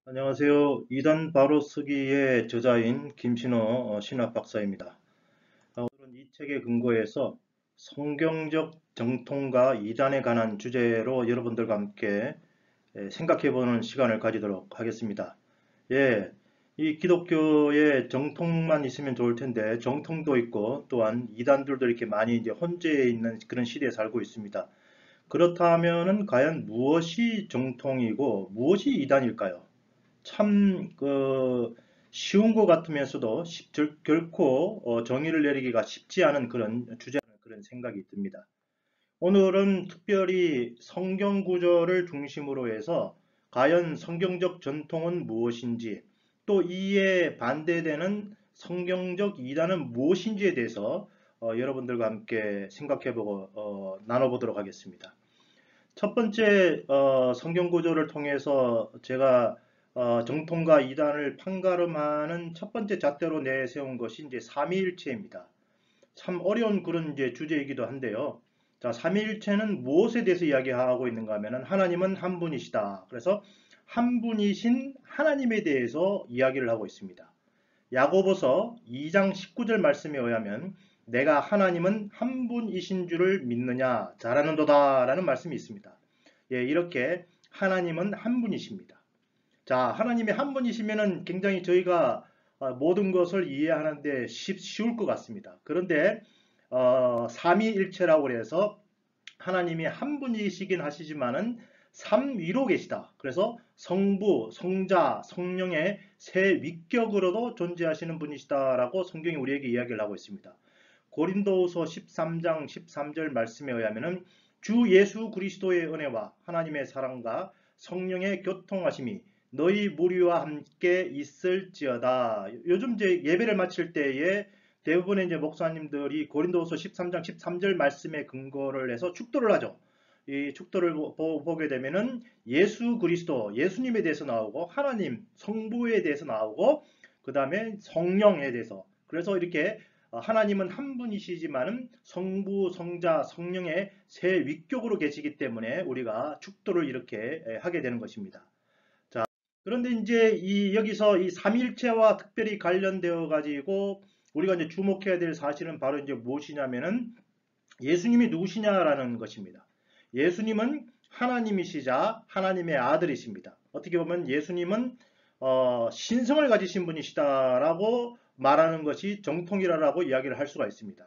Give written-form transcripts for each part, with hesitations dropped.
안녕하세요. 이단 바로 쓰기의 저자인 김신호 신학 박사입니다. 오늘은 이 책의 근거에서 성경적 정통과 이단에 관한 주제로 여러분들과 함께 생각해보는 시간을 가지도록 하겠습니다. 예, 이 기독교의 정통만 있으면 좋을 텐데 정통도 있고 또한 이단들도 이렇게 많이 이제 혼재해 있는 그런 시대에 살고 있습니다. 그렇다면은 과연 무엇이 정통이고 무엇이 이단일까요? 참, 쉬운 것 같으면서도 결코 정의를 내리기가 쉽지 않은 그런 주제라는 그런 생각이 듭니다. 오늘은 특별히 성경 구절을 중심으로 해서 과연 성경적 전통은 무엇인지 또 이에 반대되는 성경적 이단은 무엇인지에 대해서 여러분들과 함께 생각해보고 나눠보도록 하겠습니다. 첫 번째 성경 구조를 통해서 제가 정통과 이단을 판가름하는 첫 번째 잣대로 내세운 것이 이제 삼위일체입니다. 참 어려운 그런 이제 주제이기도 한데요. 자, 삼위일체는 무엇에 대해서 이야기하고 있는가 하면은 하나님은 한 분이시다. 그래서 한 분이신 하나님에 대해서 이야기를 하고 있습니다. 야고보서 2장 19절 말씀에 의하면 내가 하나님은 한 분이신 줄을 믿느냐 잘하는도다 라는 말씀이 있습니다. 예, 이렇게 하나님은 한 분이십니다. 자, 하나님이 한 분이시면은 굉장히 저희가 모든 것을 이해하는데 쉬울 것 같습니다. 그런데 삼위일체라고 해서 하나님이 한 분이시긴 하시지만은 삼위로 계시다. 그래서 성부, 성자, 성령의 세 위격으로도 존재하시는 분이시다라고 성경이 우리에게 이야기를 하고 있습니다. 고린도후서 13장 13절 말씀에 의하면은 주 예수 그리스도의 은혜와 하나님의 사랑과 성령의 교통하심이 너희 무리와 함께 있을지어다. 요즘 이제 예배를 마칠 때에 대부분의 이제 목사님들이 고린도후서 13장 13절 말씀에 근거를 해서 축도를 하죠. 이 축도를 보게 되면은 예수 그리스도, 예수님에 대해서 나오고 하나님, 성부에 대해서 나오고 그 다음에 성령에 대해서 그래서 이렇게 하나님은 한 분이시지만은 성부, 성자, 성령의 세 위격으로 계시기 때문에 우리가 축도를 이렇게 하게 되는 것입니다. 자, 그런데 이제 여기서 이 삼일체와 특별히 관련되어 가지고 우리가 이제 주목해야 될 사실은 바로 이제 무엇이냐면은 예수님이 누구시냐라는 것입니다. 예수님은 하나님이시자 하나님의 아들이십니다. 어떻게 보면 예수님은 신성을 가지신 분이시다라고 말하는 것이 정통이라고 이야기를 할 수가 있습니다.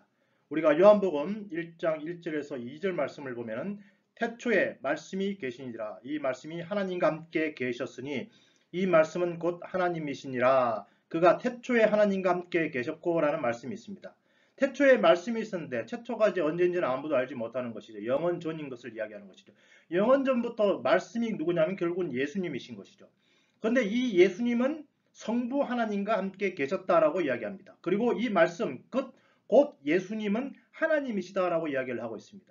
우리가 요한복음 1장 1절에서 2절 말씀을 보면은 태초에 말씀이 계시니라. 이 말씀이 하나님과 함께 계셨으니 이 말씀은 곧 하나님이시니라. 그가 태초에 하나님과 함께 계셨고 라는 말씀이 있습니다. 태초에 말씀이 있었는데 태초가 이제 언제인지는 아무도 알지 못하는 것이죠. 영원 전인 것을 이야기하는 것이죠. 영원 전부터 말씀이 누구냐면 결국은 예수님이신 것이죠. 그런데 이 예수님은 성부 하나님과 함께 계셨다라고 이야기합니다. 그리고 이 말씀 곧 예수님은 하나님이시다라고 이야기를 하고 있습니다.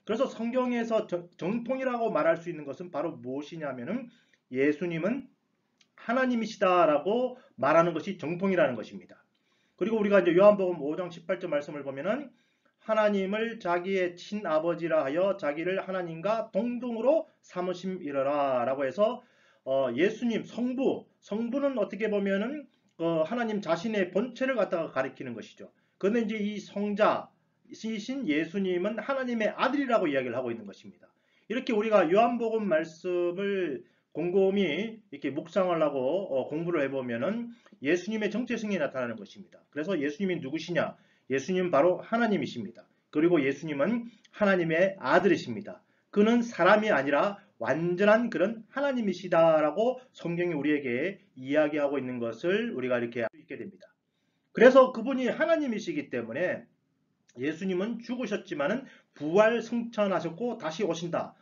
그래서 성경에서 정통이라고 말할 수 있는 것은 바로 무엇이냐면은 예수님은 하나님이시다라고 말하는 것이 정통이라는 것입니다. 그리고 우리가 이제 요한복음 5장 18절 말씀을 보면은 하나님을 자기의 친아버지라 하여 자기를 하나님과 동등으로 삼으심이러라 라고 해서 예수님 성부는 어떻게 보면은 하나님 자신의 본체를 갖다가 가리키는 것이죠. 그런데 이제 이 성자이신 예수님은 하나님의 아들이라고 이야기를 하고 있는 것입니다. 이렇게 우리가 요한복음 말씀을 곰곰이 이렇게 묵상을 하고 공부를 해보면은 예수님의 정체성이 나타나는 것입니다. 그래서 예수님이 누구시냐? 예수님은 바로 하나님이십니다. 그리고 예수님은 하나님의 아들이십니다. 그는 사람이 아니라 완전한 그런 하나님이시다라고 성경이 우리에게 이야기하고 있는 것을 우리가 이렇게 알 수 있게 됩니다. 그래서 그분이 하나님이시기 때문에 예수님은 죽으셨지만은 부활 승천하셨고 다시 오신다.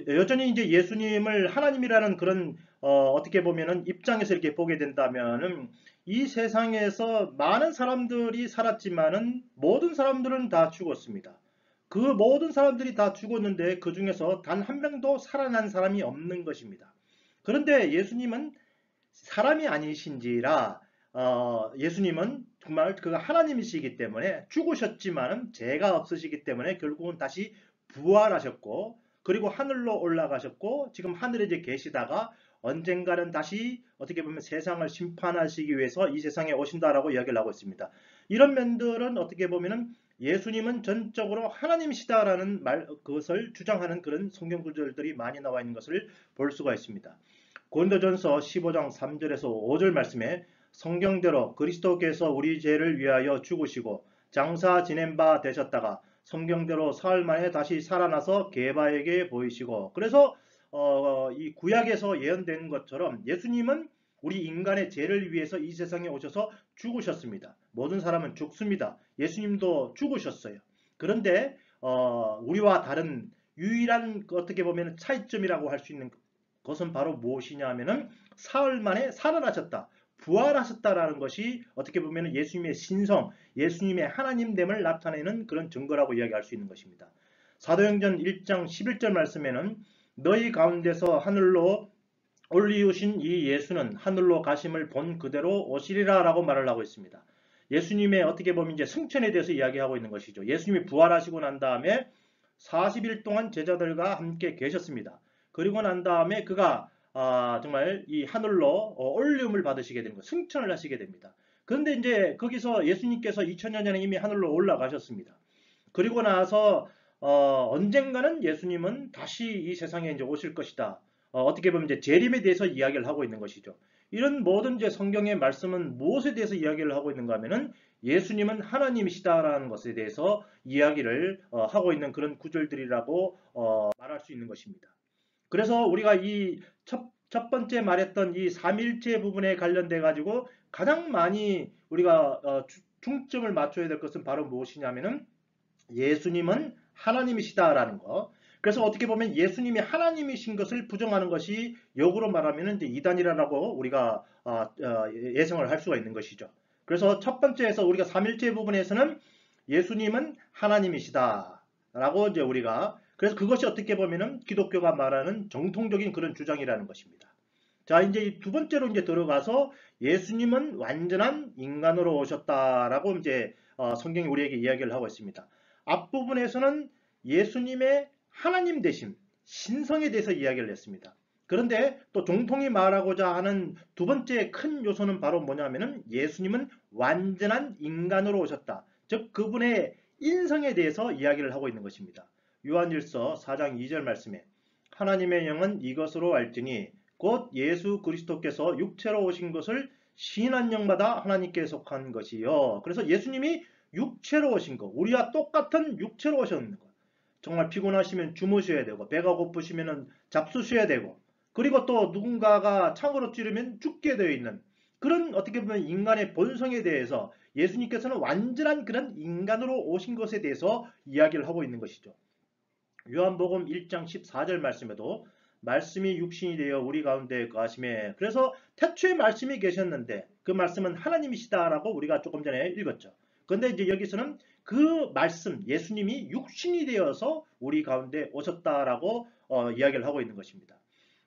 여전히 이제 예수님을 하나님이라는 그런 어떻게 보면은 입장에서 이렇게 보게 된다면은 이 세상에서 많은 사람들이 살았지만은 모든 사람들은 다 죽었습니다. 그 모든 사람들이 다 죽었는데 그 중에서 단 한 명도 살아난 사람이 없는 것입니다. 그런데 예수님은 사람이 아니신지라 예수님은 정말 그가 하나님이시기 때문에 죽으셨지만은 죄가 없으시기 때문에 결국은 다시 부활하셨고 그리고 하늘로 올라가셨고 지금 하늘에 이제 계시다가 언젠가는 다시 어떻게 보면 세상을 심판하시기 위해서 이 세상에 오신다라고 이야기를 하고 있습니다. 이런 면들은 어떻게 보면은 예수님은 전적으로 하나님이시다라는 그것을 주장하는 그런 성경 구절들이 많이 나와 있는 것을 볼 수가 있습니다. 고린도전서 15장 3절에서 5절 말씀에 성경대로 그리스도께서 우리 죄를 위하여 죽으시고 장사 지낸 바 되셨다가 성경대로 사흘 만에 다시 살아나서 게바에게 보이시고, 그래서 이 구약에서 예언된 것처럼 예수님은 우리 인간의 죄를 위해서 이 세상에 오셔서 죽으셨습니다. 모든 사람은 죽습니다. 예수님도 죽으셨어요. 그런데 우리와 다른 유일한 어떻게 보면 차이점이라고 할 수 있는 것은 바로 무엇이냐 하면은 사흘 만에 살아나셨다, 부활하셨다라는 것이 어떻게 보면 예수님의 신성, 예수님의 하나님됨을 나타내는 그런 증거라고 이야기할 수 있는 것입니다. 사도행전 1장 11절 말씀에는 너희 가운데서 하늘로 올리우신 이 예수는 하늘로 가심을 본 그대로 오시리라 라고 말을 하고 있습니다. 예수님의 어떻게 보면 이제 승천에 대해서 이야기하고 있는 것이죠. 예수님이 부활하시고 난 다음에 40일 동안 제자들과 함께 계셨습니다. 그리고 난 다음에 그가 정말 이 하늘로 올리움을 받으시게 되는 거, 승천을 하시게 됩니다. 그런데 이제 거기서 예수님께서 2000년 전에 이미 하늘로 올라가셨습니다. 그리고 나서 언젠가는 예수님은 다시 이 세상에 이제 오실 것이다. 어떻게 보면 이제 재림에 대해서 이야기를 하고 있는 것이죠. 이런 모든 이제 성경의 말씀은 무엇에 대해서 이야기를 하고 있는가 하면은 예수님은 하나님이시다라는 것에 대해서 이야기를 하고 있는 그런 구절들이라고 말할 수 있는 것입니다. 그래서 우리가 이 첫 번째 말했던 이 삼일체 부분에 관련돼 가지고 가장 많이 우리가 중점을 맞춰야 될 것은 바로 무엇이냐면은 예수님은 하나님이시다라는 거. 그래서 어떻게 보면 예수님이 하나님이신 것을 부정하는 것이 역으로 말하면 이제 이단이라고 우리가 예상을 할 수가 있는 것이죠. 그래서 첫 번째에서 우리가 삼일체 부분에서는 예수님은 하나님이시다라고 이제 우리가, 그래서 그것이 어떻게 보면은 기독교가 말하는 정통적인 그런 주장이라는 것입니다. 자, 이제 두 번째로 이제 들어가서 예수님은 완전한 인간으로 오셨다라고 이제 성경이 우리에게 이야기를 하고 있습니다. 앞부분에서는 예수님의 하나님 되심, 신성에 대해서 이야기를 했습니다. 그런데 또 정통이 말하고자 하는 두 번째 큰 요소는 바로 뭐냐면은 예수님은 완전한 인간으로 오셨다. 즉 그분의 인성에 대해서 이야기를 하고 있는 것입니다. 요한일서 4장 2절 말씀에 하나님의 영은 이것으로 알지니 곧 예수 그리스도께서 육체로 오신 것을 시인한 영마다 하나님께 속한 것이요. 그래서 예수님이 육체로 오신 것, 우리와 똑같은 육체로 오셨는 것. 정말 피곤하시면 주무셔야 되고, 배가 고프시면 잡수셔야 되고, 그리고 또 누군가가 창으로 찌르면 죽게 되어 있는 그런 어떻게 보면 인간의 본성에 대해서 예수님께서는 완전한 그런 인간으로 오신 것에 대해서 이야기를 하고 있는 것이죠. 요한복음 1장 14절 말씀에도 말씀이 육신이 되어 우리 가운데 거하심에, 그래서 태초에 말씀이 계셨는데 그 말씀은 하나님이시다라고 우리가 조금 전에 읽었죠. 그런데 이제 여기서는 그 말씀 예수님이 육신이 되어서 우리 가운데 오셨다라고 이야기를 하고 있는 것입니다.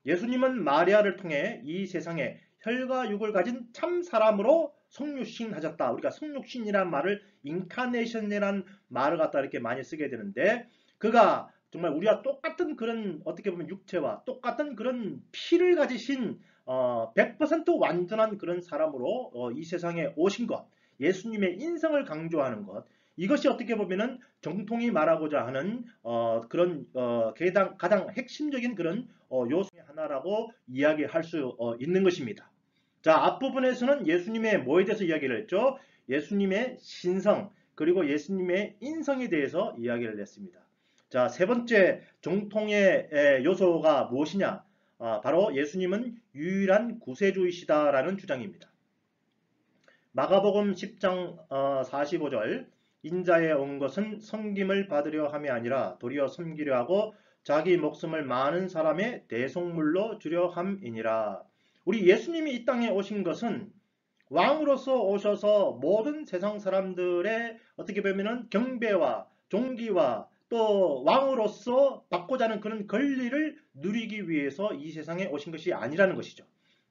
예수님은 마리아를 통해 이 세상에 혈과 육을 가진 참 사람으로 성육신 하셨다. 우리가 성육신이라는 말을 인카네이션이라는 말을 갖다 이렇게 많이 쓰게 되는데, 그가 정말 우리와 똑같은 그런 어떻게 보면 육체와 똑같은 그런 피를 가지신 100% 완전한 그런 사람으로 이 세상에 오신 것, 예수님의 인성을 강조하는 것, 이것이 어떻게 보면은 정통이 말하고자 하는 그런 가장 핵심적인 그런 요소 중에 하나라고 이야기할 수 있는 것입니다. 자, 앞부분에서는 예수님의 뭐에 대해서 이야기를 했죠? 예수님의 신성 그리고 예수님의 인성에 대해서 이야기를 했습니다. 자, 세 번째 정통의 요소가 무엇이냐? 바로 예수님은 유일한 구세주이시다라는 주장입니다. 마가복음 10장 45절 인자에 온 것은 섬김을 받으려 함이 아니라 도리어 섬기려 하고 자기 목숨을 많은 사람의 대속물로 주려 함이니라. 우리 예수님이 이 땅에 오신 것은 왕으로서 오셔서 모든 세상 사람들의 어떻게 보면은 경배와 존귀와 또 왕으로서 받고자 하는 그런 권리를 누리기 위해서 이 세상에 오신 것이 아니라는 것이죠.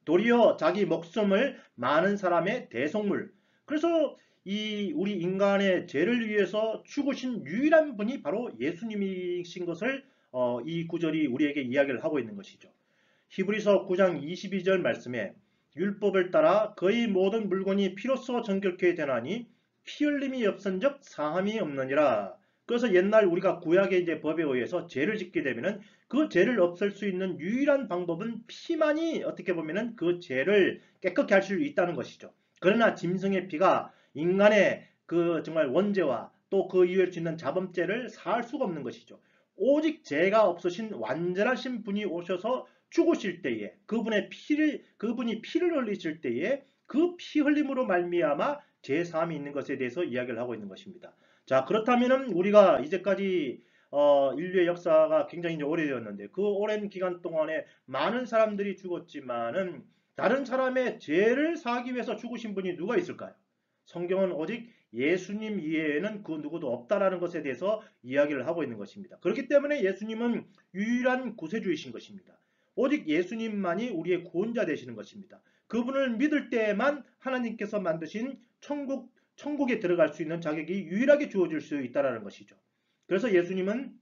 도리어 자기 목숨을 많은 사람의 대속물. 그래서 이 우리 인간의 죄를 위해서 죽으신 유일한 분이 바로 예수님이신 것을 이 구절이 우리에게 이야기를 하고 있는 것이죠. 히브리서 9장 22절 말씀에 율법을 따라 거의 모든 물건이 피로써 정결케 되나니 피 흘림이 없은즉 사함이 없느니라. 그래서 옛날 우리가 구약의 이제 법에 의해서 죄를 짓게 되면은 그 죄를 없앨 수 있는 유일한 방법은 피만이 어떻게 보면은 그 죄를 깨끗게 할 수 있다는 것이죠. 그러나 짐승의 피가 인간의 그 정말 원죄와 또 그 이후에 짓는 자범죄를 사할 수가 없는 것이죠. 오직 죄가 없으신 완전하신 분이 오셔서 죽으실 때에 그분이 피를 흘리실 때에 그 피 흘림으로 말미암아 죄 사함이 있는 것에 대해서 이야기를 하고 있는 것입니다. 자, 그렇다면은 우리가 이제까지 인류의 역사가 굉장히 이제 오래되었는데 그 오랜 기간 동안에 많은 사람들이 죽었지만은 다른 사람의 죄를 사하기 위해서 죽으신 분이 누가 있을까요? 성경은 오직 예수님 이외에는 그 누구도 없다라는 것에 대해서 이야기를 하고 있는 것입니다. 그렇기 때문에 예수님은 유일한 구세주이신 것입니다. 오직 예수님만이 우리의 구원자 되시는 것입니다. 그분을 믿을 때에만 하나님께서 만드신 천국에 들어갈 수 있는 자격이 유일하게 주어질 수 있다는 것이죠. 그래서 예수님은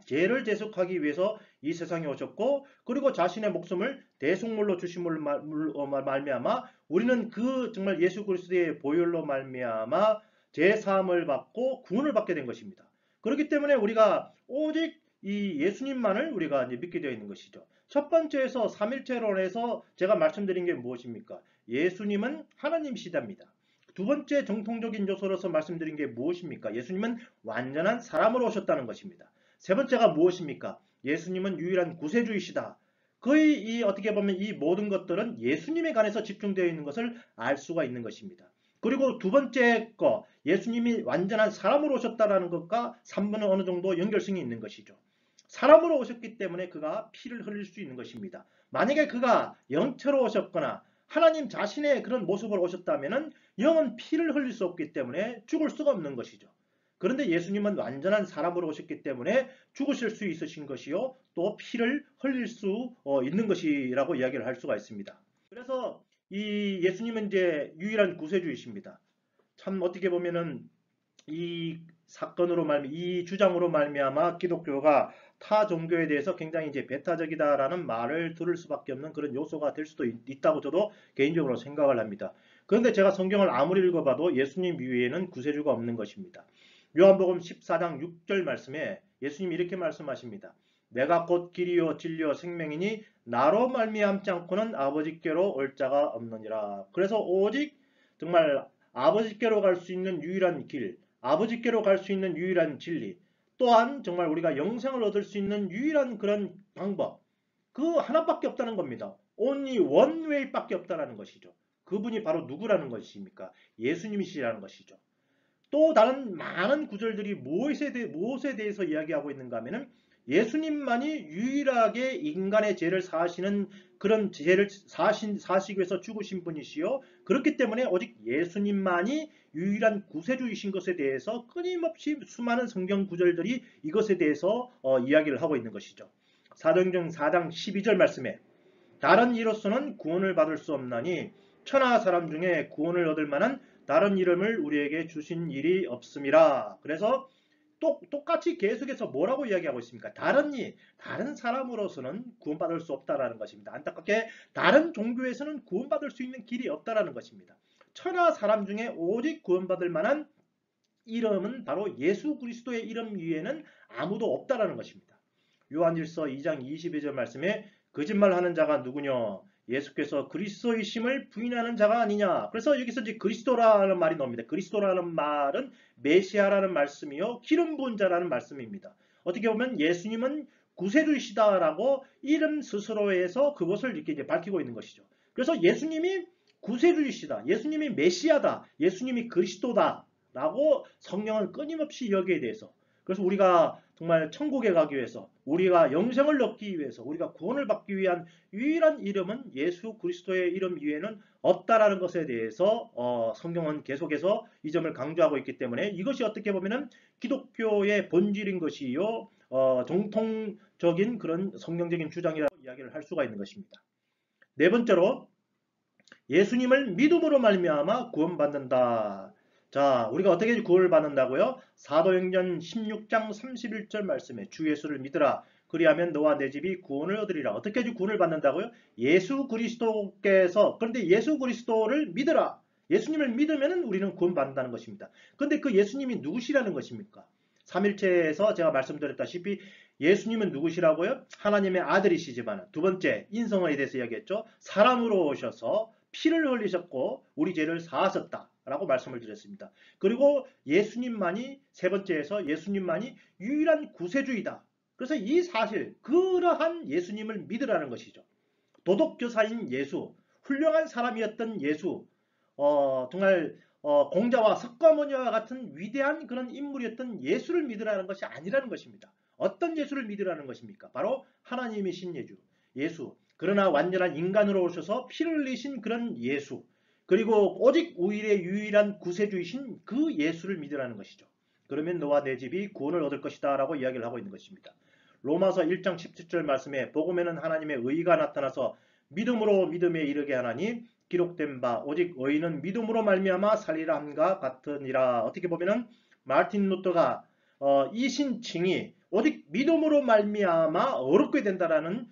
죄를 대속하기 위해서 이 세상에 오셨고 그리고 자신의 목숨을 대속물로 주심으로 말미암아 우리는 그 정말 예수 그리스도의 보혈로 말미암아 죄 사함을 받고 구원을 받게 된 것입니다. 그렇기 때문에 우리가 오직 이 예수님만을 우리가 이제 믿게 되어 있는 것이죠. 첫 번째에서 삼일체론에서 제가 말씀드린 게 무엇입니까? 예수님은 하나님이시답니다. 두 번째 정통적인 요소로서 말씀드린 게 무엇입니까? 예수님은 완전한 사람으로 오셨다는 것입니다. 세 번째가 무엇입니까? 예수님은 유일한 구세주이시다. 거의 이 어떻게 보면 이 모든 것들은 예수님에 관해서 집중되어 있는 것을 알 수가 있는 것입니다. 그리고 두 번째 거 예수님이 완전한 사람으로 오셨다는 것과 3번은 어느 정도 연결성이 있는 것이죠. 사람으로 오셨기 때문에 그가 피를 흘릴 수 있는 것입니다. 만약에 그가 영체로 오셨거나 하나님 자신의 그런 모습으로 오셨다면 영은 피를 흘릴 수 없기 때문에 죽을 수가 없는 것이죠. 그런데 예수님은 완전한 사람으로 오셨기 때문에 죽으실 수 있으신 것이요. 또 피를 흘릴 수 있는 것이라고 이야기를 할 수가 있습니다. 그래서 이 예수님은 이제 유일한 구세주이십니다. 참 어떻게 보면은 이 사건으로 이 주장으로 말미암아 기독교가 타 종교에 대해서 굉장히 이제 배타적이다라는 말을 들을 수밖에 없는 그런 요소가 될 수도 있다고 저도 개인적으로 생각을 합니다. 그런데 제가 성경을 아무리 읽어봐도 예수님 이외에는 구세주가 없는 것입니다. 요한복음 14장 6절 말씀에 예수님이 이렇게 말씀하십니다. 내가 곧 길이요 진리요 생명이니 나로 말미암지 않고는 아버지께로 올 자가 없느니라. 그래서 오직 정말 아버지께로 갈 수 있는 유일한 길, 아버지께로 갈 수 있는 유일한 진리, 또한 정말 우리가 영생을 얻을 수 있는 유일한 그런 방법, 그 하나밖에 없다는 겁니다. only one way 밖에 없다는 것이죠. 그분이 바로 누구라는 것입니까? 예수님이시라는 것이죠. 또 다른 많은 구절들이 무엇에 대해서 이야기하고 있는가 하면은 예수님만이 유일하게 인간의 죄를 사하시는 그런 죄를 사시기 위해서 죽으신 분이시요. 그렇기 때문에 오직 예수님만이 유일한 구세주이신 것에 대해서 끊임없이 수많은 성경 구절들이 이것에 대해서 이야기를 하고 있는 것이죠. 사도행전 4장 12절 말씀에 다른 이로서는 구원을 받을 수 없나니 천하 사람 중에 구원을 얻을 만한 다른 이름을 우리에게 주신 일이 없음이라. 그래서 똑같이 계속해서 뭐라고 이야기하고 있습니까? 다른 사람으로서는 구원받을 수 없다라는 것입니다. 안타깝게 다른 종교에서는 구원받을 수 있는 길이 없다라는 것입니다. 천하 사람 중에 오직 구원받을 만한 이름은 바로 예수 그리스도의 이름 위에는 아무도 없다라는 것입니다. 요한일서 2장 22절 말씀에 거짓말하는 자가 누구냐? 예수께서 그리스도이심을 부인하는 자가 아니냐. 그래서 여기서 이제 그리스도라는 말이 나옵니다. 그리스도라는 말은 메시아라는 말씀이요, 기름 부은 자라는 말씀입니다. 어떻게 보면 예수님은 구세주이시다라고 이름 스스로에서 그것을 이렇게 이제 밝히고 있는 것이죠. 그래서 예수님이 구세주이시다, 예수님이 메시아다, 예수님이 그리스도다라고 성경은 끊임없이 여기에 대해서, 그래서 우리가 정말 천국에 가기 위해서, 우리가 영생을 얻기 위해서, 우리가 구원을 받기 위한 유일한 이름은 예수 그리스도의 이름 이외에는 없다라는 것에 대해서 성경은 계속해서 이 점을 강조하고 있기 때문에 이것이 어떻게 보면은 기독교의 본질인 것이요, 정통적인 그런 성경적인 주장이라고 이야기를 할 수가 있는 것입니다. 네 번째로 예수님을 믿음으로 말미암아 구원받는다. 자, 우리가 어떻게 구원을 받는다고요? 사도행전 16장 31절 말씀에 주 예수를 믿으라. 그리하면 너와 내 집이 구원을 얻으리라. 어떻게 구원을 받는다고요? 예수 그리스도께서, 그런데 예수 그리스도를 믿으라. 예수님을 믿으면 우리는 구원받는다는 것입니다. 그런데 그 예수님이 누구시라는 것입니까? 삼일체에서 제가 말씀드렸다시피 예수님은 누구시라고요? 하나님의 아들이시지만, 두 번째 인성에 대해서 이야기했죠. 사람으로 오셔서 피를 흘리셨고 우리 죄를 사하셨다 라고 말씀을 드렸습니다. 그리고 예수님만이, 세 번째에서 예수님만이 유일한 구세주이다. 그래서 이 사실, 그러한 예수님을 믿으라는 것이죠. 도덕교사인 예수, 훌륭한 사람이었던 예수, 정말 공자와 석가모니와 같은 위대한 그런 인물이었던 예수를 믿으라는 것이 아니라는 것입니다. 어떤 예수를 믿으라는 것입니까? 바로 하나님이신 예수. 그러나 완전한 인간으로 오셔서 피를 흘리신 그런 예수. 그리고 오직 우일의 유일한 구세주이신 그 예수를 믿으라는 것이죠. 그러면 너와 내 집이 구원을 얻을 것이다 라고 이야기를 하고 있는 것입니다. 로마서 1장 17절 말씀에 복음에는 하나님의 의가 나타나서 믿음으로 믿음에 이르게 하나니 기록된 바 오직 의인은 믿음으로 말미암아 살리라 함과 같으니라. 어떻게 보면은 마르틴 루터가 이 신칭이 오직 믿음으로 말미암아 어렵게 된다라는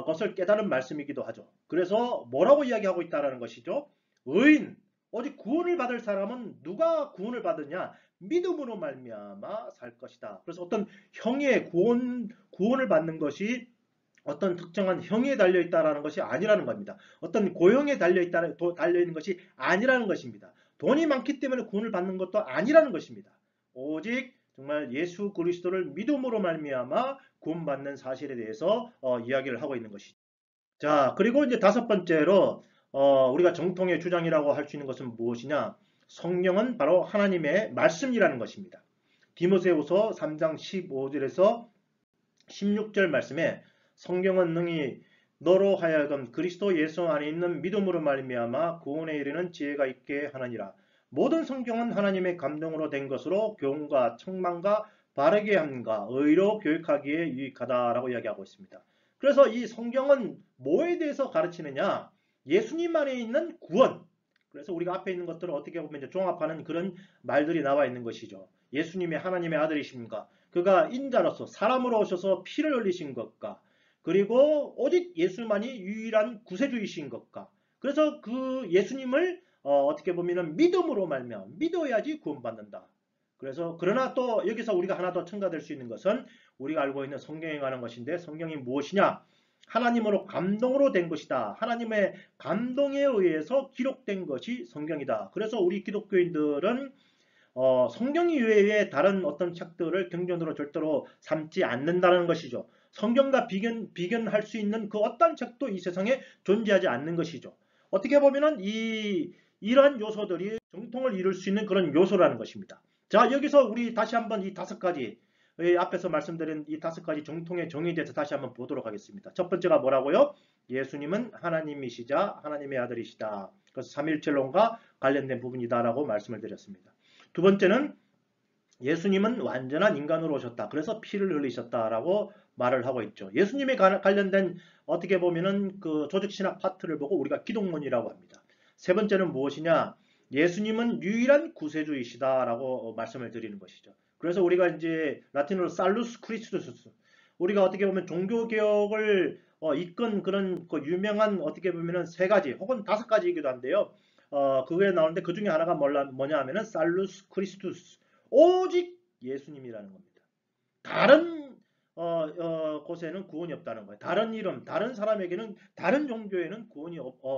것을 깨달은 말씀이기도 하죠. 그래서 뭐라고 이야기하고 있다라는 것이죠. 의인, 오직 구원을 받을 사람은 누가 구원을 받느냐? 믿음으로 말미암아 살 것이다. 그래서 어떤 형의 구원을 받는 것이 어떤 특정한 형에 달려있다라는 것이 아니라는 겁니다. 어떤 고형에 달려있는 것이 아니라는 것입니다. 돈이 많기 때문에 구원을 받는 것도 아니라는 것입니다. 오직 정말 예수 그리스도를 믿음으로 말미암아 구원받는 사실에 대해서 이야기를 하고 있는 것이죠. 자, 그리고 이제 다섯 번째로 우리가 정통의 주장이라고 할 수 있는 것은 무엇이냐? 성령은 바로 하나님의 말씀이라는 것입니다. 디모데후서 3장 15절에서 16절 말씀에 성경은 능히 너로 하여금 그리스도 예수 안에 있는 믿음으로 말미암아 구원에 이르는 지혜가 있게 하느니라. 모든 성경은 하나님의 감동으로 된 것으로 교훈과 책망과 바르게 함과 의로 교육하기에 유익하다라고 이야기하고 있습니다. 그래서 이 성경은 뭐에 대해서 가르치느냐? 예수님 안에 있는 구원. 그래서 우리가 앞에 있는 것들을 어떻게 보면 이제 종합하는 그런 말들이 나와 있는 것이죠. 예수님이 하나님의 아들이십니까? 그가 인자로서 사람으로 오셔서 피를 흘리신 것과 그리고 오직 예수만이 유일한 구세주이신 것과 그래서 그 예수님을 어떻게 보면 믿음으로 말미암아 믿어야지 구원받는다. 그래서 그러나 또 여기서 우리가 하나 더 첨가될 수 있는 것은 우리가 알고 있는 성경에 관한 것인데 성경이 무엇이냐? 하나님으로 감동으로 된 것이다. 하나님의 감동에 의해서 기록된 것이 성경이다. 그래서 우리 기독교인들은 성경 이외에 다른 어떤 책들을 경전으로 절대로 삼지 않는다는 것이죠. 성경과 비견할 수 있는 그 어떤 책도 이 세상에 존재하지 않는 것이죠. 어떻게 보면은 이러한 요소들이 정통을 이룰 수 있는 그런 요소라는 것입니다. 자, 여기서 우리 다시 한번 이 다섯 가지, 앞에서 말씀드린 이 다섯 가지 정통의 정의에 대해서 다시 한번 보도록 하겠습니다. 첫 번째가 뭐라고요? 예수님은 하나님이시자 하나님의 아들이시다. 그래서 삼일체론과 관련된 부분이다라고 말씀을 드렸습니다. 두 번째는 예수님은 완전한 인간으로 오셨다. 그래서 피를 흘리셨다라고 말을 하고 있죠. 예수님에 관련된 어떻게 보면은 그 조직신학 파트를 보고 우리가 기독론이라고 합니다. 세 번째는 무엇이냐? 예수님은 유일한 구세주이시다라고 말씀을 드리는 것이죠. 그래서 우리가 이제 라틴어로 살루스 크리스투스, 우리가 어떻게 보면 종교개혁을 이끈 그런 그 유명한 어떻게 보면은 세 가지 혹은 다섯 가지이기도 한데요. 그게 나오는데 그 중에 하나가 뭐냐 하면은 살루스 크리스투스, 오직 예수님이라는 겁니다. 다른 곳에는 구원이 없다는 거예요. 다른 이름, 다른 사람에게는, 다른 종교에는 구원이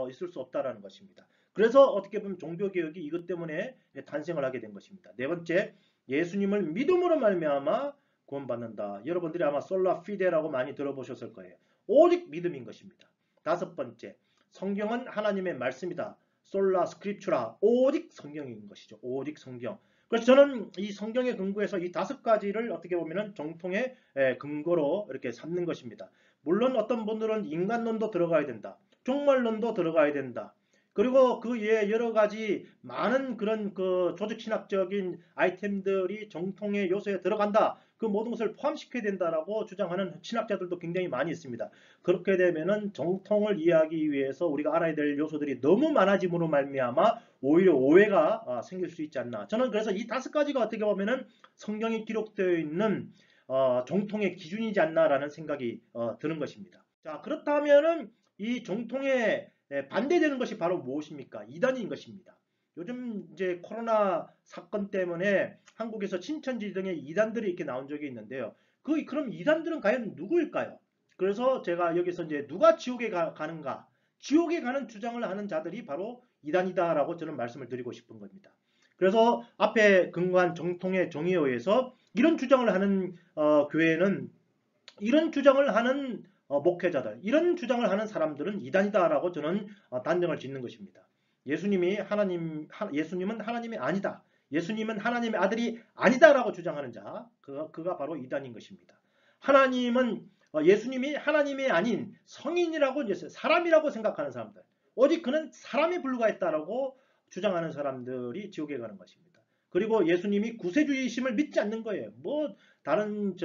있을 수 없다는 것입니다. 그래서 어떻게 보면 종교개혁이 이것 때문에 탄생을 하게 된 것입니다. 네 번째, 예수님을 믿음으로 말미암아 구원받는다. 여러분들이 아마 솔라 피데라고 많이 들어보셨을 거예요. 오직 믿음인 것입니다. 다섯 번째, 성경은 하나님의 말씀이다. 솔라 스크립추라, 오직 성경인 것이죠. 오직 성경. 그래서 저는 이 성경의 근거에서 이 다섯 가지를 어떻게 보면 정통의 근거로 이렇게 삼는 것입니다. 물론 어떤 분들은 인간론도 들어가야 된다. 종말론도 들어가야 된다. 그리고 그 외에 여러 가지 많은 그런 그 조직신학적인 아이템들이 정통의 요소에 들어간다. 그 모든 것을 포함시켜야 된다라고 주장하는 신학자들도 굉장히 많이 있습니다. 그렇게 되면은 정통을 이해하기 위해서 우리가 알아야 될 요소들이 너무 많아짐으로 말미암아 오히려 오해가 생길 수 있지 않나. 저는 그래서 이 다섯 가지가 어떻게 보면은 성경에 기록되어 있는 정통의 기준이지 않나라는 생각이 드는 것입니다. 자, 그렇다면은 이 정통에 반대되는 것이 바로 무엇입니까? 이단인 것입니다. 요즘 이제 코로나 사건 때문에 한국에서 신천지 등의 이단들이 이렇게 나온 적이 있는데요. 그럼 이단들은 과연 누구일까요? 그래서 제가 여기서 이제 누가 지옥에 가는가? 지옥에 가는 주장을 하는 자들이 바로 이단이다라고 저는 말씀을 드리고 싶은 겁니다. 그래서 앞에 근거한 정통의 정의에 의해서 이런 주장을 하는 교회는 이런 주장을 하는 목회자들, 이런 주장을 하는 사람들은 이단이다라고 저는 단정을 짓는 것입니다. 예수님은 하나님이 아니다. 예수님은 하나님의 아들이 아니다라고 주장하는 자, 그가 바로 이단인 것입니다. 예수님이 하나님이 아닌 성인이라고 이제 사람이라고 생각하는 사람들, 오직 그는 사람에 불과했다라고 주장하는 사람들이 지옥에 가는 것입니다. 그리고 예수님이 구세주이심을 믿지 않는 거예요. 다른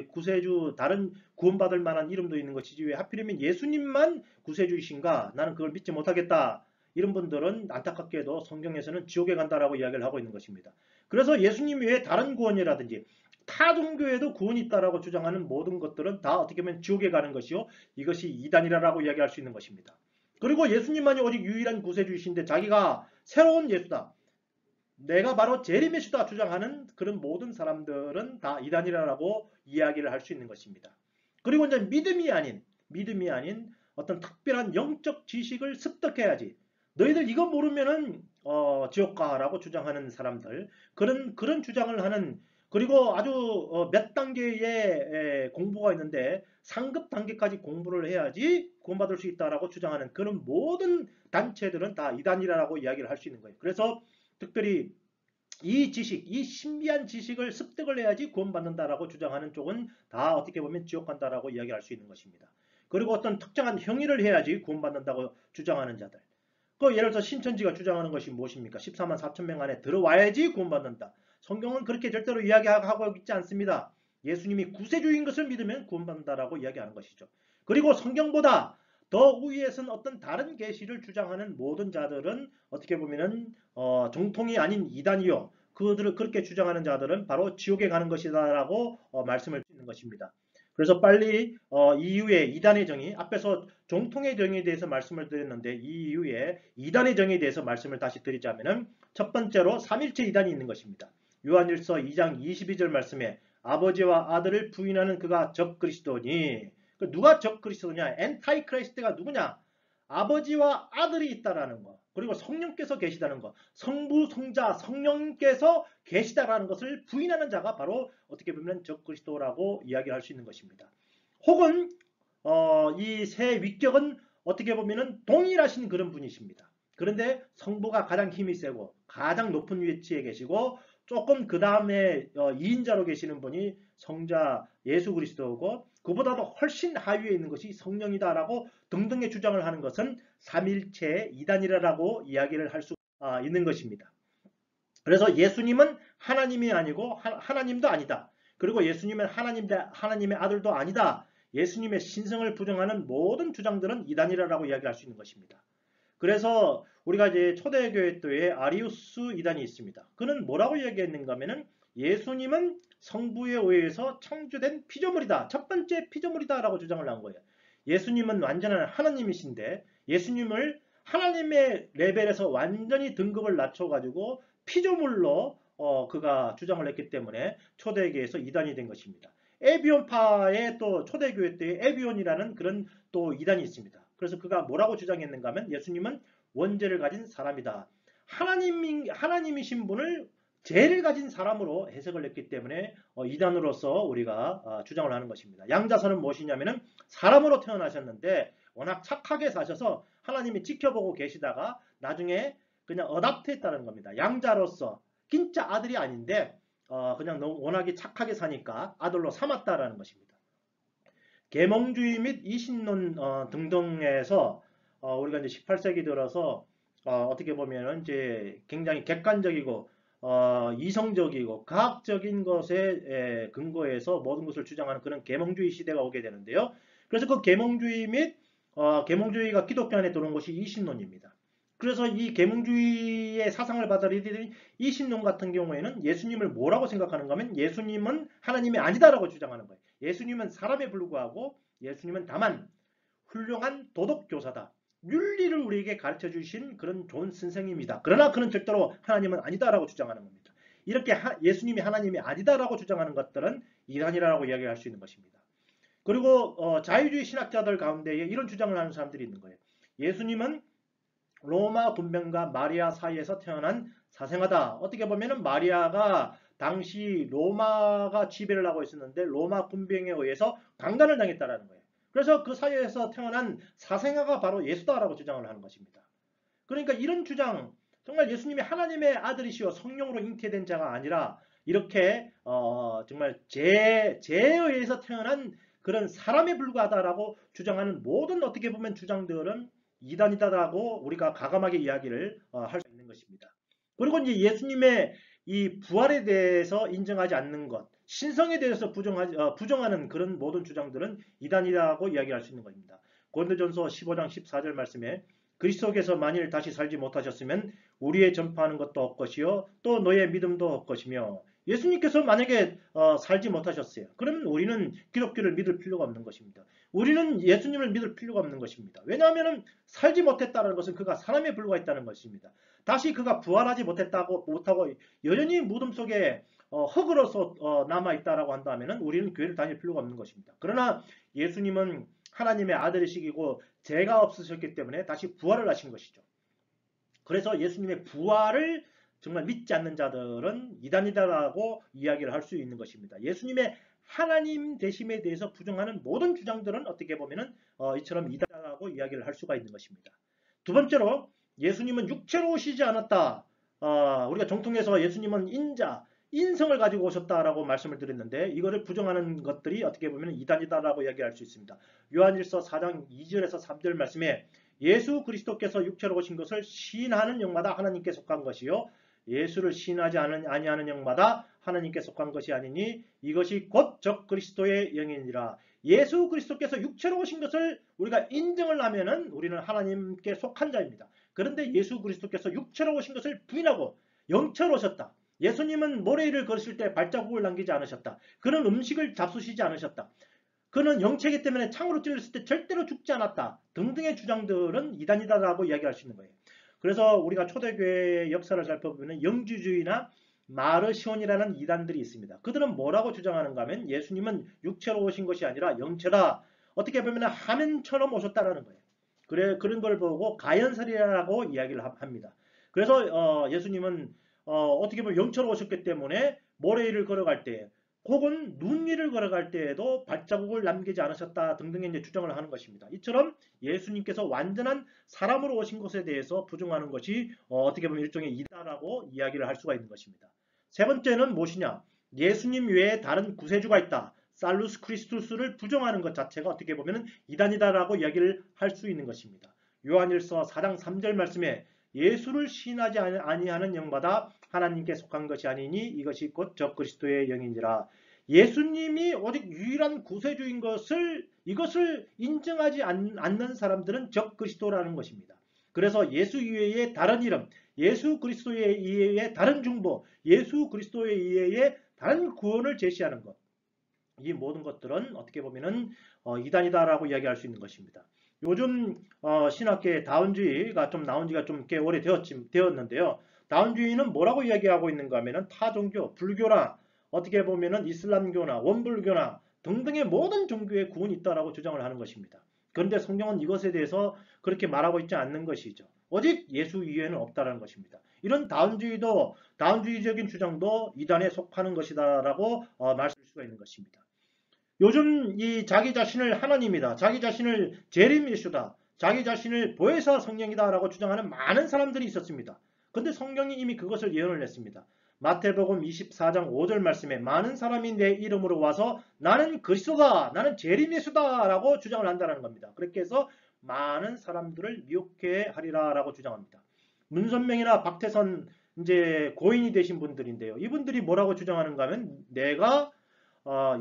구세주, 다른 구원받을 만한 이름도 있는 것이지 왜 하필이면 예수님만 구세주이신가? 나는 그걸 믿지 못하겠다. 이런 분들은 안타깝게도 성경에서는 지옥에 간다라고 이야기를 하고 있는 것입니다. 그래서 예수님 외에 다른 구원이라든지 타 종교에도 구원이 있다라고 주장하는 모든 것들은 다 어떻게 보면 지옥에 가는 것이요. 이것이 이단이라고 이야기할 수 있는 것입니다. 그리고 예수님만이 오직 유일한 구세주이신데 자기가 새로운 예수다. 내가 바로 제리메시다 주장하는 그런 모든 사람들은 다 이단이라고 이야기를 할 수 있는 것입니다. 그리고 이제 믿음이 아닌 어떤 특별한 영적 지식을 습득해야지. 너희들 이거 모르면은 지옥 가라고 주장하는 사람들, 그런 주장을 하는, 그리고 아주 몇 단계의 공부가 있는데 상급 단계까지 공부를 해야지 구원받을 수 있다라고 주장하는 그런 모든 단체들은 다 이단이라고 이야기를 할 수 있는 거예요. 그래서 특별히 이 신비한 지식을 습득을 해야지 구원받는다라고 주장하는 쪽은 다 어떻게 보면 지옥 간다라고 이야기할 수 있는 것입니다. 그리고 어떤 특정한 행위를 해야지 구원받는다고 주장하는 자들. 예를 들어서 신천지가 주장하는 것이 무엇입니까? 14만 4천 명 안에 들어와야지 구원받는다. 성경은 그렇게 절대로 이야기하고 있지 않습니다. 예수님이 구세주인 것을 믿으면 구원받는다라고 이야기하는 것이죠. 그리고 성경보다 더 위에 선 어떤 다른 계시를 주장하는 모든 자들은 어떻게 보면은 정통이 아닌 이단이요. 그들을 그렇게 주장하는 자들은 바로 지옥에 가는 것이다라고 말씀을 드리는 것입니다. 그래서 빨리 이후에 이단의 정의, 앞에서 정통의 정의에 대해서 말씀을 드렸는데 이후에 이단의 정의에 대해서 말씀을 다시 드리자면은 첫 번째로 삼일체 이단이 있는 것입니다. 요한일서 2장 22절 말씀에 아버지와 아들을 부인하는 그가 적그리스도니, 누가 적그리스도냐? 엔타이 크라이스트가 누구냐? 아버지와 아들이 있다라는 거, 그리고 성령께서 계시다는 거, 성부, 성자, 성령께서 계시다라는 것을 부인하는 자가 바로 어떻게 보면 적그리스도라고 이야기할 수 있는 것입니다. 혹은 이 세 위격은 어떻게 보면 동일하신 그런 분이십니다. 그런데 성부가 가장 힘이 세고 가장 높은 위치에 계시고 조금 그 다음에 2인자로 계시는 분이 성자 예수 그리스도고 그보다도 훨씬 하위에 있는 것이 성령이다라고 등등의 주장을 하는 것은 삼일체 이단이라고 이야기를 할 수 있는 것입니다. 그래서 예수님은 하나님이 아니고 하나님도 아니다. 그리고 예수님은 하나님의 아들도 아니다. 예수님의 신성을 부정하는 모든 주장들은 이단이라고 이야기할 수 있는 것입니다. 그래서 우리가 이제 초대교회 때에 아리우스 이단이 있습니다. 그는 뭐라고 이야기했는가 하면은 예수님은 성부에 의해서 창조된 피조물이다. 첫 번째 피조물이다라고 주장을 한 거예요. 예수님은 완전한 하나님이신데 예수님을 하나님의 레벨에서 완전히 등급을 낮춰가지고 피조물로 그가 주장을 했기 때문에 초대교회에서 이단이 된 것입니다. 에비온파의 또 초대교회 때에 에비온이라는 그런 또 이단이 있습니다. 그래서 그가 뭐라고 주장했는가 하면 예수님은 원죄를 가진 사람이다. 하나님이신 분을 죄를 가진 사람으로 해석을 했기 때문에 이단으로서 우리가 주장을 하는 것입니다. 양자선은 무엇이냐면은 사람으로 태어나셨는데 워낙 착하게 사셔서 하나님이 지켜보고 계시다가 나중에 그냥 어답트했다는 겁니다. 양자로서 진짜 아들이 아닌데 그냥 너무 워낙에 착하게 사니까 아들로 삼았다라는 것입니다. 계몽주의 및 이신론 등등에서 우리가 이제 18세기 들어서 어떻게 보면 이제 굉장히 객관적이고 이성적이고 과학적인 것에 근거해서 모든 것을 주장하는 그런 계몽주의 시대가 오게 되는데요. 그래서 그 계몽주의 및 계몽주의가 기독교 안에 들어온 것이 이신론입니다. 그래서 이 계몽주의의 사상을 받아들이는 이신론 같은 경우에는 예수님을 뭐라고 생각하는가 하면 예수님은 하나님이 아니다라고 주장하는 거예요. 예수님은 사람에 불과하고 예수님은 다만 훌륭한 도덕교사다. 윤리를 우리에게 가르쳐 주신 그런 좋은 선생님이다. 그러나 그는 절대로 하나님은 아니다라고 주장하는 겁니다. 이렇게 예수님이 하나님이 아니다라고 주장하는 것들은 이단이라고 이야기할 수 있는 것입니다. 그리고 자유주의 신학자들 가운데에 이런 주장을 하는 사람들이 있는 거예요. 예수님은 로마 군병과 마리아 사이에서 태어난 사생아다. 어떻게 보면은 마리아가 당시 로마가 지배를 하고 있었는데 로마 군병에 의해서 강간을 당했다라는 거예요. 그래서 그 사이에서 태어난 사생아가 바로 예수다라고 주장을 하는 것입니다. 그러니까 이런 주장, 정말 예수님이 하나님의 아들이시오 성령으로 잉태된 자가 아니라 이렇게 정말 죄에 의해서 태어난 그런 사람에 불과하다라고 주장하는 모든 어떻게 보면 주장들은 이단이다라고 우리가 가감하게 이야기를 할 수 있는 것입니다. 그리고 이제 예수님의 이 부활에 대해서 인정하지 않는 것, 신성에 대해서 부정하는 그런 모든 주장들은 이단이라고 이야기할 수 있는 것입니다. 고린도전서 15장 14절 말씀에 그리스도께서 만일 다시 살지 못하셨으면 우리의 전파하는 것도 헛것이요 또 너의 믿음도 헛것이며 예수님께서 만약에 살지 못하셨어요. 그러면 우리는 기독교를 믿을 필요가 없는 것입니다. 우리는 예수님을 믿을 필요가 없는 것입니다. 왜냐하면 살지 못했다는 것은 그가 사람에 불과했다는 것입니다. 다시 그가 부활하지 못하고 여전히 무덤 속에 흙으로서 남아있다라고 한다면 우리는 교회를 다닐 필요가 없는 것입니다. 그러나 예수님은 하나님의 아들이시고 죄가 없으셨기 때문에 다시 부활을 하신 것이죠. 그래서 예수님의 부활을 정말 믿지 않는 자들은 이단이다라고 이야기를 할 수 있는 것입니다. 예수님의 하나님 되심에 대해서 부정하는 모든 주장들은 어떻게 보면은 이처럼 이단이다라고 이야기를 할 수가 있는 것입니다. 두 번째로 예수님은 육체로 오시지 않았다. 우리가 정통에서 예수님은 인성을 가지고 오셨다라고 말씀을 드렸는데 이거를 부정하는 것들이 어떻게 보면 이단이다라고 이야기할 수 있습니다. 요한일서 4장 2절에서 3절 말씀에 예수 그리스도께서 육체로 오신 것을 시인하는 영마다 하나님께 속한 것이요 예수를 시인하지 아니하는 영마다 하나님께 속한 것이 아니니 이것이 곧 적 그리스도의 영이니라. 예수 그리스도께서 육체로 오신 것을 우리가 인정을 하면은 우리는 하나님께 속한 자입니다. 그런데 예수 그리스도께서 육체로 오신 것을 부인하고 영체로 오셨다. 예수님은 모래 위를 걸으실 때 발자국을 남기지 않으셨다. 그는 음식을 잡수시지 않으셨다. 그는 영체이기 때문에 창으로 찔렸을 때 절대로 죽지 않았다. 등등의 주장들은 이단이다라고 이야기할 수 있는 거예요. 그래서 우리가 초대교회의 역사를 살펴보면 영주주의나 마르시온이라는 이단들이 있습니다. 그들은 뭐라고 주장하는가 하면 예수님은 육체로 오신 것이 아니라 영체다. 어떻게 보면 화면처럼 오셨다라는 거예요. 그런 걸 보고 가연설이라고 이야기를 합니다. 그래서 예수님은 어떻게 보면 영처럼 오셨기 때문에 모래 위를 걸어갈 때 혹은 눈 위를 걸어갈 때에도 발자국을 남기지 않으셨다 등등의 이제 주장을 하는 것입니다. 이처럼 예수님께서 완전한 사람으로 오신 것에 대해서 부정하는 것이 어떻게 보면 일종의 이다라고 이야기를 할 수가 있는 것입니다. 세 번째는 무엇이냐? 예수님 외에 다른 구세주가 있다. 살루스 크리스투스를 부정하는 것 자체가 어떻게 보면 이단이다라고 이야기를 할 수 있는 것입니다. 요한일서 4장 3절 말씀에 예수를 시인하지 아니하는 영마다 하나님께 속한 것이 아니니 이것이 곧 적 그리스도의 영이니라. 예수님이 오직 유일한 구세주인 이것을 인정하지 않는 사람들은 적 그리스도라는 것입니다. 그래서 예수 이외의 다른 이름, 예수 그리스도에 의해 다른 중보, 예수 그리스도에 의해 다른 구원을 제시하는 것. 이 모든 것들은 어떻게 보면은 이단이다라고 이야기할 수 있는 것입니다. 요즘 신학계의 다운주의가 좀 나온 지가 좀 꽤 오래 되었는데요. 다운주의는 뭐라고 이야기하고 있는가 하면은 타종교, 불교나 어떻게 보면은 이슬람교나 원불교나 등등의 모든 종교에 구원이 있다라고 주장을 하는 것입니다. 그런데 성경은 이것에 대해서 그렇게 말하고 있지 않는 것이죠. 오직 예수 이외에는 없다라는 것입니다. 이런 다운주의적인 주장도 이단에 속하는 것이다라고 말씀할 수가 있는 것입니다. 요즘 이 자기 자신을 하나님이다, 자기 자신을 재림 예수다, 자기 자신을 보혜사 성령이다라고 주장하는 많은 사람들이 있었습니다. 근데 성경이 이미 그것을 예언을 했습니다. 마태복음 24장 5절 말씀에 많은 사람이 내 이름으로 와서 나는 그리스도다, 나는 재림 예수다 라고 주장을 한다는 겁니다. 그렇게 해서 많은 사람들을 미혹해 하리라라고 주장합니다. 문선명이나 박태선 이제 고인이 되신 분들인데요. 이분들이 뭐라고 주장하는가 하면 내가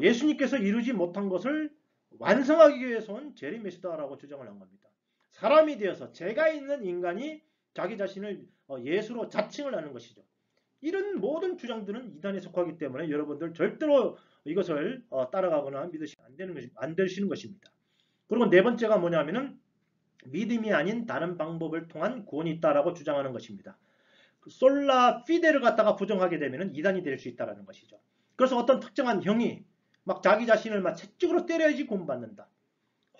예수님께서 이루지 못한 것을 완성하기 위해서 온 재림 메시다라고 주장을 한 겁니다. 사람이 되어서 죄가 있는 인간이 자기 자신을 예수로 자칭을 하는 것이죠. 이런 모든 주장들은 이단에 속하기 때문에 여러분들 절대로 이것을 따라가거나 믿으시면 안 되시는 것입니다. 그리고 네 번째가 뭐냐면은 믿음이 아닌 다른 방법을 통한 구원이 있다라고 주장하는 것입니다. 솔라 피데를 갖다가 부정하게 되면 이단이 될 수 있다는 것이죠. 그래서 어떤 특정한 형이 막 자기 자신을 막 채찍으로 때려야지 구원받는다.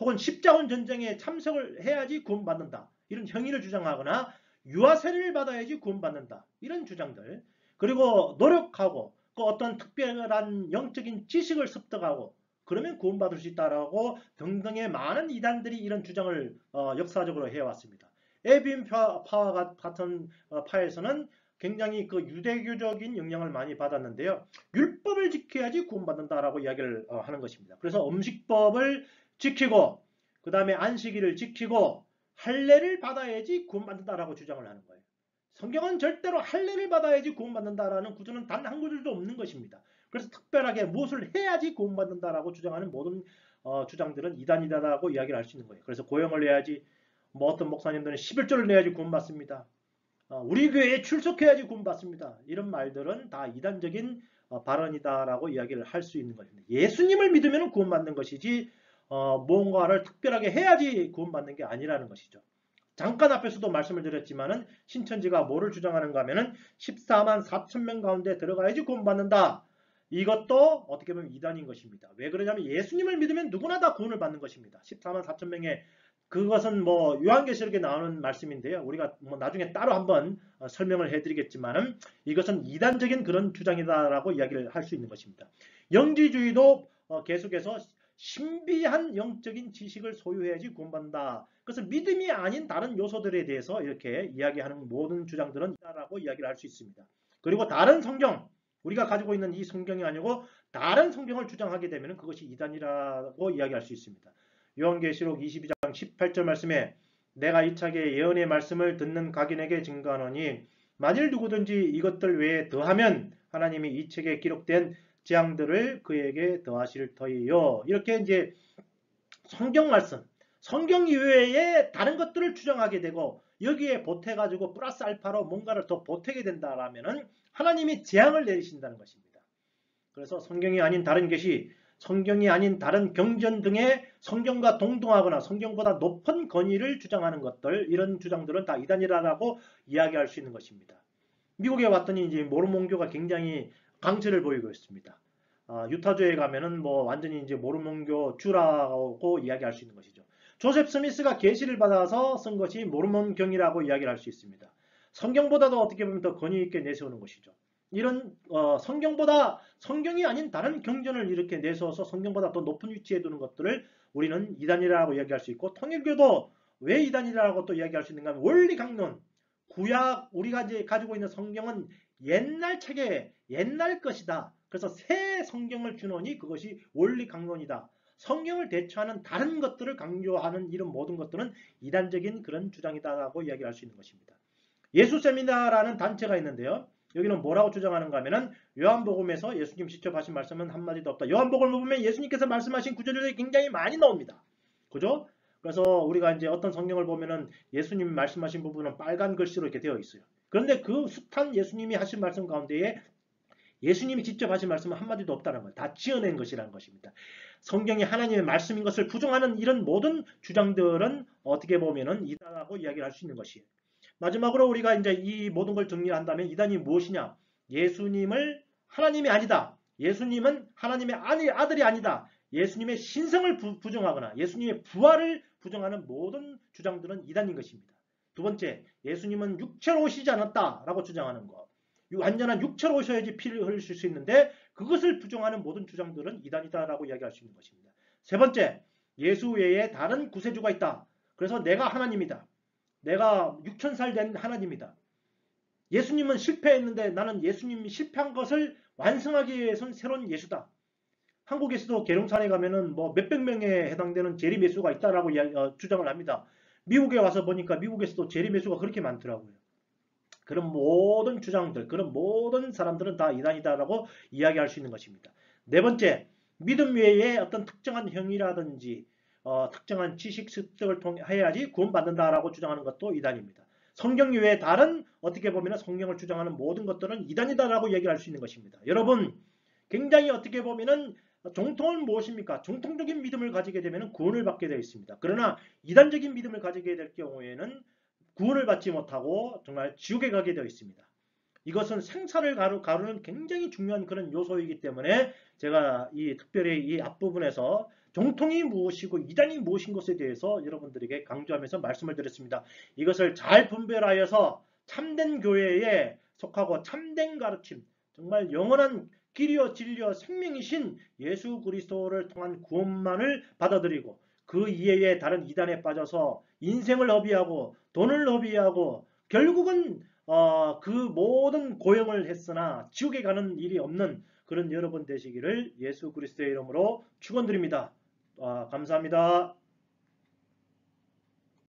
혹은 십자군 전쟁에 참석을 해야지 구원받는다. 이런 형의를 주장하거나 유아세례를 받아야지 구원받는다. 이런 주장들. 그리고 노력하고 그 어떤 특별한 영적인 지식을 습득하고 그러면 구원받을 수 있다라고 등등의 많은 이단들이 이런 주장을 역사적으로 해왔습니다. 에빈 파와 같은 파에서는 굉장히 그 유대교적인 영향을 많이 받았는데요. 율법을 지켜야지 구원받는다라고 이야기를 하는 것입니다. 그래서 음식법을 지키고 그 다음에 안식일을 지키고 할례를 받아야지 구원받는다라고 주장을 하는 거예요. 성경은 절대로 할례를 받아야지 구원받는다라는 구조는 단 한 구절도 없는 것입니다. 그래서 특별하게 무엇을 해야지 구원받는다라고 주장하는 모든 주장들은 이단이다라고 이야기를 할 수 있는 거예요. 그래서 고용을 내야지, 뭐 어떤 목사님들은 11조를 내야지 구원받습니다. 우리 교회에 출석해야지 구원받습니다. 이런 말들은 다 이단적인 발언이다라고 이야기를 할 수 있는 것입니다. 예수님을 믿으면 구원받는 것이지 무언가를 특별하게 해야지 구원받는 게 아니라는 것이죠. 잠깐 앞에서도 말씀을 드렸지만은 신천지가 뭐를 주장하는가 하면은 14만 4천 명 가운데 들어가야지 구원받는다. 이것도 어떻게 보면 이단인 것입니다. 왜 그러냐면 예수님을 믿으면 누구나 다 구원을 받는 것입니다. 14만 4천 명의 그것은 뭐 요한계시록에 나오는 말씀인데요. 우리가 뭐 나중에 따로 한번 설명을 해드리겠지만은 이것은 이단적인 그런 주장이다라고 이야기를 할 수 있는 것입니다. 영지주의도 계속해서 신비한 영적인 지식을 소유해야지 구원받는다. 그래서 믿음이 아닌 다른 요소들에 대해서 이렇게 이야기하는 모든 주장들은 이다라고 이야기를 할 수 있습니다. 그리고 다른 성경, 우리가 가지고 있는 이 성경이 아니고 다른 성경을 주장하게 되면 그것이 이단이라고 이야기할 수 있습니다. 요한계시록 22장 18절 말씀에 내가 이차게 예언의 말씀을 듣는 각인에게 증거하노니 만일 누구든지 이것들 외에 더하면 하나님이 이 책에 기록된 재앙들을 그에게 더하실 터이요. 이렇게 이제 성경 말씀, 성경 이외에 다른 것들을 주장하게 되고 여기에 보태가지고 플러스 알파로 뭔가를 더 보태게 된다라면은 하나님이 재앙을 내리신다는 것입니다. 그래서 성경이 아닌 다른 계시, 성경이 아닌 다른 경전 등의 성경과 동등하거나 성경보다 높은 권위를 주장하는 것들, 이런 주장들은 다 이단이라고 이야기할 수 있는 것입니다. 미국에 왔더니 이제 모르몬교가 굉장히 강세를 보이고 있습니다. 유타주에 가면은 뭐 완전히 이제 모르몬교 주라고 이야기할 수 있는 것이죠. 조셉 스미스가 계시를 받아서 쓴 것이 모르몬경이라고 이야기를 할 수 있습니다. 성경보다도 어떻게 보면 더 권위 있게 내세우는 것이죠. 이런 성경보다 성경이 아닌 다른 경전을 이렇게 내세워서 성경보다 더 높은 위치에 두는 것들을 우리는 이단이라고 이야기할 수 있고, 통일교도 왜 이단이라고 또 이야기할 수 있는가 하면 원리 강론, 구약 우리가 이제 가지고 있는 성경은 옛날 책의 옛날 것이다. 그래서 새 성경을 주노니 그것이 원리 강론이다. 성경을 대처하는 다른 것들을 강조하는 이런 모든 것들은 이단적인 그런 주장이다라고 이야기할 수 있는 것입니다. 예수세미나라는 단체가 있는데요. 여기는 뭐라고 주장하는가 하면은 요한복음에서 예수님 직접 하신 말씀은 한마디도 없다. 요한복음을 보면 예수님께서 말씀하신 구절들이 굉장히 많이 나옵니다. 그죠? 그래서 우리가 이제 어떤 성경을 보면은 예수님 말씀하신 부분은 빨간 글씨로 이렇게 되어 있어요. 그런데 그 숱한 예수님이 하신 말씀 가운데에 예수님이 직접 하신 말씀은 한마디도 없다는 거예요. 다 지어낸 것이라는 것입니다. 성경이 하나님의 말씀인 것을 부정하는 이런 모든 주장들은 어떻게 보면은 이단하고 이야기를 할 수 있는 것이에요. 마지막으로 우리가 이제 이 모든 걸 정리한다면 이단이 무엇이냐? 예수님을 하나님이 아니다. 예수님은 하나님의 아들이 아니다. 예수님의 신성을 부정하거나 예수님의 부활을 부정하는 모든 주장들은 이단인 것입니다. 두 번째, 예수님은 육체로 오시지 않았다라고 주장하는 것. 완전한 육체로 오셔야지 피를 흘리실 수 있는데 그것을 부정하는 모든 주장들은 이단이다라고 이야기할 수 있는 것입니다. 세 번째, 예수 외에 다른 구세주가 있다. 그래서 내가 하나님이다. 내가 6,000살 된 하나님이다. 예수님은 실패했는데 나는 예수님이 실패한 것을 완성하기 위해서는 새로운 예수다. 한국에서도 계룡산에 가면은 뭐 몇백 명에 해당되는 재림예수가 있다라고 주장을 합니다. 미국에 와서 보니까 미국에서도 재림예수가 그렇게 많더라고요. 그런 모든 주장들, 그런 모든 사람들은 다 이단이다라고 이야기할 수 있는 것입니다. 네 번째, 믿음 외에 어떤 특정한 행위라든지 특정한 지식 습득을 통해 해야지 구원받는다라고 주장하는 것도 이단입니다. 성경 외에 다른 어떻게 보면 성경을 주장하는 모든 것들은 이단이다라고 얘기할 수 있는 것입니다. 여러분 굉장히 어떻게 보면은 정통은 무엇입니까? 정통적인 믿음을 가지게 되면 구원을 받게 되어 있습니다. 그러나 이단적인 믿음을 가지게 될 경우에는 구원을 받지 못하고 정말 지옥에 가게 되어 있습니다. 이것은 생사를 가르는 굉장히 중요한 그런 요소이기 때문에 제가 특별히 이 앞부분에서 정통이 무엇이고 이단이 무엇인 것에 대해서 여러분들에게 강조하면서 말씀을 드렸습니다. 이것을 잘 분별하여서 참된 교회에 속하고 참된 가르침, 정말 영원한 길이요 진리요 생명이신 예수 그리스도를 통한 구원만을 받아들이고 그 이외에 다른 이단에 빠져서 인생을 허비하고 돈을 허비하고 결국은 그 모든 고용을 했으나 지옥에 가는 일이 없는 그런 여러분 되시기를 예수 그리스도의 이름으로 축원드립니다. 감사합니다.